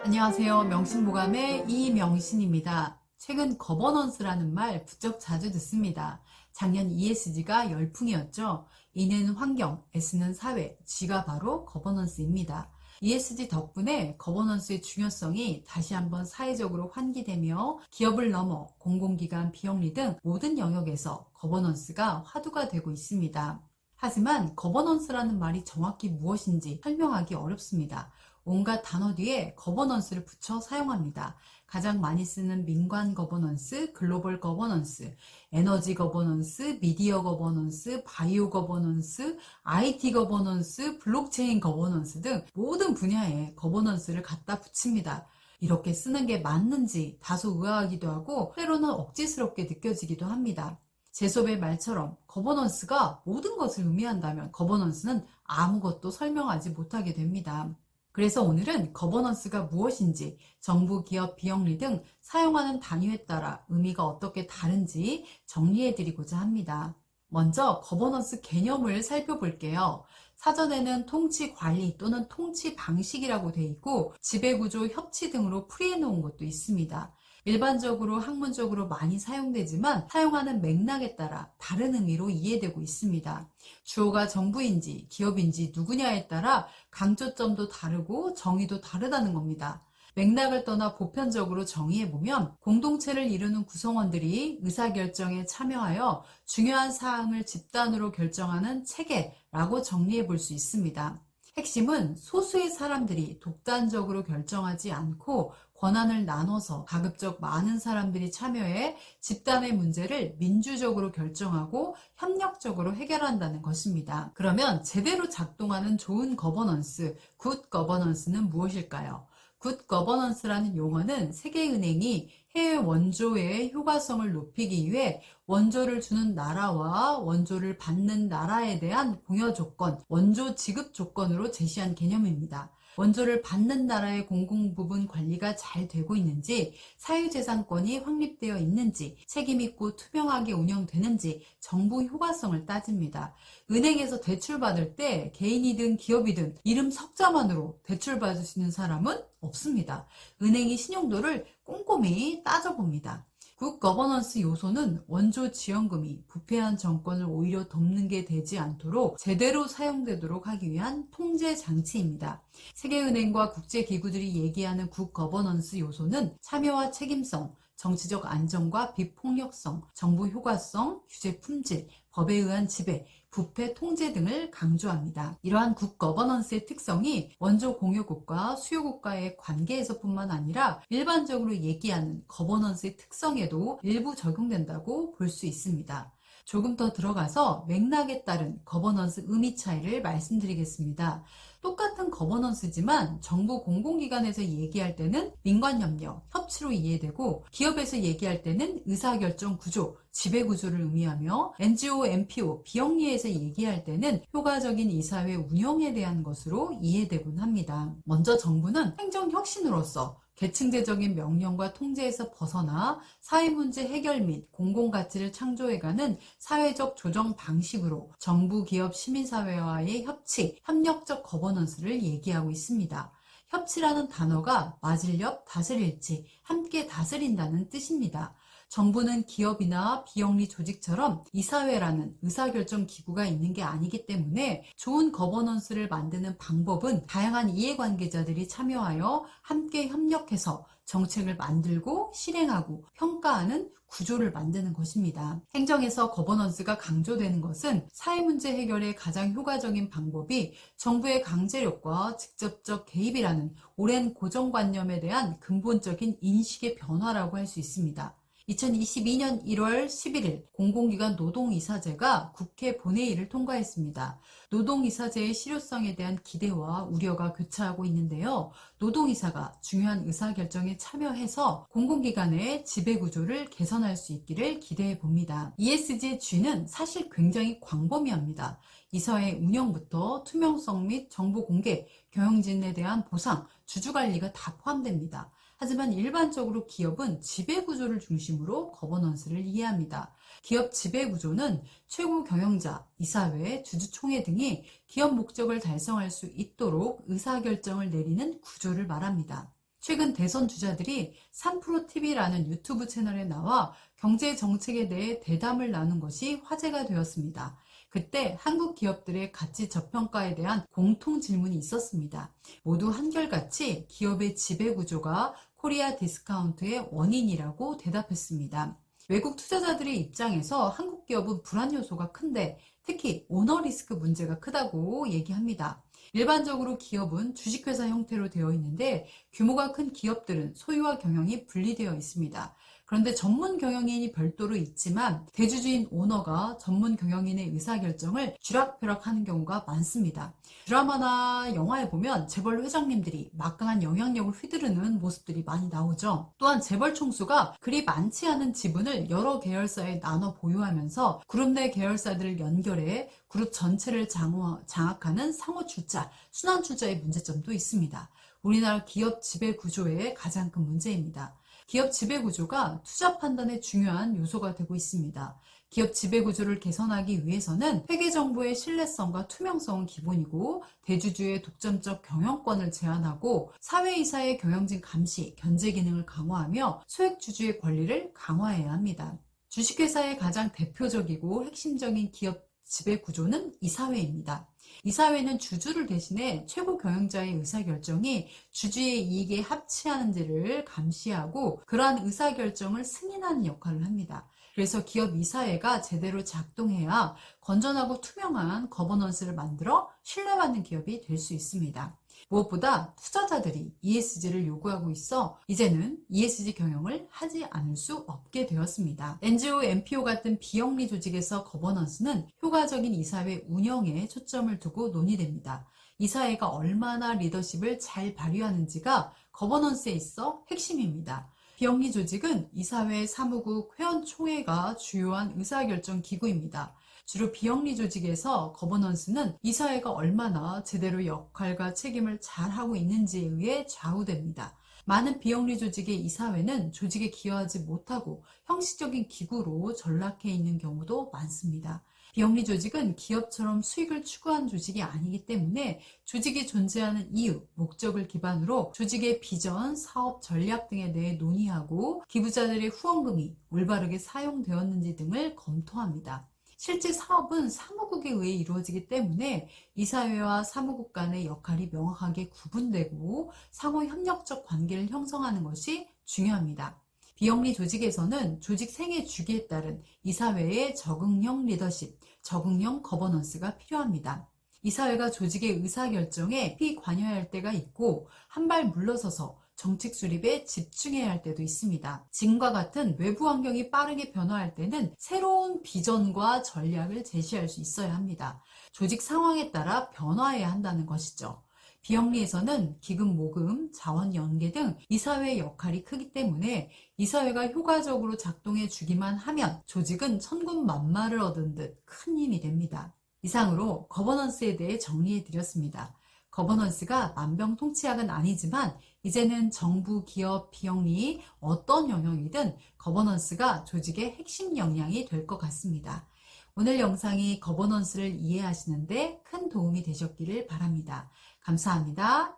안녕하세요. 명신보감의 이명신입니다. 최근 거버넌스라는 말 부쩍 자주 듣습니다. 작년 ESG가 열풍이었죠. E는 환경, S는 사회, G가 바로 거버넌스입니다. ESG 덕분에 거버넌스의 중요성이 다시 한번 사회적으로 환기되며 기업을 넘어 공공기관, 비영리 등 모든 영역에서 거버넌스가 화두가 되고 있습니다. 하지만 거버넌스라는 말이 정확히 무엇인지 설명하기 어렵습니다. 온갖 단어 뒤에 거버넌스를 붙여 사용합니다. 가장 많이 쓰는 민관 거버넌스, 글로벌 거버넌스, 에너지 거버넌스, 미디어 거버넌스, 바이오 거버넌스, IT 거버넌스, 블록체인 거버넌스 등 모든 분야에 거버넌스를 갖다 붙입니다. 이렇게 쓰는 게 맞는지 다소 의아하기도 하고 때로는 억지스럽게 느껴지기도 합니다. 제소의 말처럼 거버넌스가 모든 것을 의미한다면 거버넌스는 아무것도 설명하지 못하게 됩니다. 그래서 오늘은 거버넌스가 무엇인지, 정부, 기업, 비영리 등 사용하는 단위에 따라 의미가 어떻게 다른지 정리해드리고자 합니다. 먼저 거버넌스 개념을 살펴볼게요. 사전에는 통치 관리 또는 통치 방식이라고 되어 있고 지배구조, 협치 등으로 풀이해 놓은 것도 있습니다. 일반적으로 학문적으로 많이 사용되지만 사용하는 맥락에 따라 다른 의미로 이해되고 있습니다. 주어가 정부인지 기업인지 누구냐에 따라 강조점도 다르고 정의도 다르다는 겁니다. 맥락을 떠나 보편적으로 정의해보면 공동체를 이루는 구성원들이 의사결정에 참여하여 중요한 사항을 집단으로 결정하는 체계라고 정리해볼 수 있습니다. 핵심은 소수의 사람들이 독단적으로 결정하지 않고 권한을 나눠서 가급적 많은 사람들이 참여해 집단의 문제를 민주적으로 결정하고 협력적으로 해결한다는 것입니다. 그러면 제대로 작동하는 좋은 거버넌스, 굿 거버넌스는 무엇일까요? 굿 거버넌스라는 용어는 세계은행이 해외 원조의 효과성을 높이기 위해 원조를 주는 나라와 원조를 받는 나라에 대한 공여 조건, 원조 지급 조건으로 제시한 개념입니다. 원조를 받는 나라의 공공부문 관리가 잘 되고 있는지, 사유재산권이 확립되어 있는지, 책임있고 투명하게 운영되는지 정부 효과성을 따집니다. 은행에서 대출받을 때 개인이든 기업이든 이름 석자만으로 대출받을 수 있는 사람은 없습니다. 은행이 신용도를 꼼꼼히 따져봅니다. 굿 거버넌스 요소는 원조 지원금이 부패한 정권을 오히려 덮는 게 되지 않도록 제대로 사용되도록 하기 위한 통제 장치입니다. 세계은행과 국제기구들이 얘기하는 굿 거버넌스 요소는 참여와 책임성, 정치적 안정과 비폭력성, 정부 효과성, 규제 품질, 법에 의한 지배, 부패 통제 등을 강조합니다. 이러한 굿 거버넌스의 특성이 원조 공유국과 수요국가의 관계에서뿐만 아니라 일반적으로 얘기하는 거버넌스의 특성에도 일부 적용된다고 볼 수 있습니다. 조금 더 들어가서 맥락에 따른 거버넌스 의미 차이를 말씀드리겠습니다. 똑같은 거버넌스지만 정부 공공기관에서 얘기할 때는 민관협력, 협치로 이해되고 기업에서 얘기할 때는 의사결정 구조, 지배구조를 의미하며 NGO, NPO, 비영리에서 얘기할 때는 효과적인 이사회 운영에 대한 것으로 이해되곤 합니다. 먼저 정부는 행정혁신으로서 계층제적인 명령과 통제에서 벗어나 사회문제 해결 및 공공가치를 창조해가는 사회적 조정 방식으로 정부, 기업, 시민사회와의 협치, 협력적 거버넌스를 얘기하고 있습니다. 협치라는 단어가 맞을 옆 다스릴지 함께 다스린다는 뜻입니다. 정부는 기업이나 비영리 조직처럼 이사회라는 의사결정 기구가 있는 게 아니기 때문에 좋은 거버넌스를 만드는 방법은 다양한 이해관계자들이 참여하여 함께 협력해서 정책을 만들고 실행하고 평가하는 구조를 만드는 것입니다. 행정에서 거버넌스가 강조되는 것은 사회문제 해결의 가장 효과적인 방법이 정부의 강제력과 직접적 개입이라는 오랜 고정관념에 대한 근본적인 인식의 변화라고 할 수 있습니다. 2022년 1월 11일 공공기관 노동이사제가 국회 본회의를 통과했습니다. 노동이사제의 실효성에 대한 기대와 우려가 교차하고 있는데요. 노동이사가 중요한 의사결정에 참여해서 공공기관의 지배구조를 개선할 수 있기를 기대해 봅니다. ESG의 G는 사실 굉장히 광범위합니다. 이사회 운영부터 투명성 및 정보 공개, 경영진에 대한 보상, 주주관리가 다 포함됩니다. 하지만 일반적으로 기업은 지배구조를 중심으로 거버넌스를 이해합니다. 기업 지배구조는 최고 경영자, 이사회, 주주총회 등이 기업 목적을 달성할 수 있도록 의사결정을 내리는 구조를 말합니다. 최근 대선 주자들이 3프로TV라는 유튜브 채널에 나와 경제 정책에 대해 대담을 나눈 것이 화제가 되었습니다. 그때 한국 기업들의 가치 저평가에 대한 공통 질문이 있었습니다. 모두 한결같이 기업의 지배 구조가 코리아 디스카운트의 원인이라고 대답했습니다. 외국 투자자들의 입장에서 한국 기업은 불안 요소가 큰데 특히 오너 리스크 문제가 크다고 얘기합니다. 일반적으로 기업은 주식회사 형태로 되어 있는데 규모가 큰 기업들은 소유와 경영이 분리되어 있습니다. 그런데 전문 경영인이 별도로 있지만 대주주인 오너가 전문 경영인의 의사결정을 쥐락펴락하는 경우가 많습니다. 드라마나 영화에 보면 재벌 회장님들이 막강한 영향력을 휘두르는 모습들이 많이 나오죠. 또한 재벌 총수가 그리 많지 않은 지분을 여러 계열사에 나눠 보유하면서 그룹 내 계열사들을 연결해 그룹 전체를 장악하는 상호 출자, 순환 출자의 문제점도 있습니다. 우리나라 기업 지배 구조의 가장 큰 문제입니다. 기업 지배 구조가 투자 판단의 중요한 요소가 되고 있습니다. 기업 지배 구조를 개선하기 위해서는 회계 정보의 신뢰성과 투명성은 기본이고 대주주의 독점적 경영권을 제한하고 사회이사의 경영진 감시, 견제 기능을 강화하며 소액주주의 권리를 강화해야 합니다. 주식회사의 가장 대표적이고 핵심적인 기업 지배 구조는 이사회입니다. 이사회는 주주를 대신해 최고 경영자의 의사결정이 주주의 이익에 합치하는지를 감시하고 그러한 의사결정을 승인하는 역할을 합니다. 그래서 기업 이사회가 제대로 작동해야 건전하고 투명한 거버넌스를 만들어 신뢰받는 기업이 될 수 있습니다. 무엇보다 투자자들이 ESG를 요구하고 있어 이제는 ESG 경영을 하지 않을 수 없게 되었습니다. NGO, NPO 같은 비영리 조직에서 거버넌스는 효과적인 이사회 운영에 초점을 두고 논의됩니다. 이사회가 얼마나 리더십을 잘 발휘하는지가 거버넌스에 있어 핵심입니다. 비영리 조직은 이사회, 사무국, 회원총회가 주요한 의사결정 기구입니다. 주로 비영리 조직에서 거버넌스는 이사회가 얼마나 제대로 역할과 책임을 잘하고 있는지에 의해 좌우됩니다. 많은 비영리 조직의 이사회는 조직에 기여하지 못하고 형식적인 기구로 전락해 있는 경우도 많습니다. 비영리 조직은 기업처럼 수익을 추구하는 조직이 아니기 때문에 조직이 존재하는 이유, 목적을 기반으로 조직의 비전, 사업 전략 등에 대해 논의하고 기부자들의 후원금이 올바르게 사용되었는지 등을 검토합니다. 실제 사업은 사무국에 의해 이루어지기 때문에 이사회와 사무국 간의 역할이 명확하게 구분되고 상호 협력적 관계를 형성하는 것이 중요합니다. 비영리 조직에서는 조직 생애 주기에 따른 이사회의 적응형 리더십, 적응형 거버넌스가 필요합니다. 이사회가 조직의 의사결정에 피관여할 때가 있고 한 발 물러서서 정책 수립에 집중해야 할 때도 있습니다. 지금과 같은 외부 환경이 빠르게 변화할 때는 새로운 비전과 전략을 제시할 수 있어야 합니다. 조직 상황에 따라 변화해야 한다는 것이죠. 비영리에서는 기금 모금, 자원 연계 등 이사회의 역할이 크기 때문에 이사회가 효과적으로 작동해 주기만 하면 조직은 천군만마를 얻은 듯 큰 힘이 됩니다. 이상으로 거버넌스에 대해 정리해 드렸습니다. 거버넌스가 만병통치약은 아니지만 이제는 정부, 기업, 비영리 어떤 영역이든 거버넌스가 조직의 핵심 역량이 될 것 같습니다. 오늘 영상이 거버넌스를 이해하시는데 큰 도움이 되셨기를 바랍니다. 감사합니다.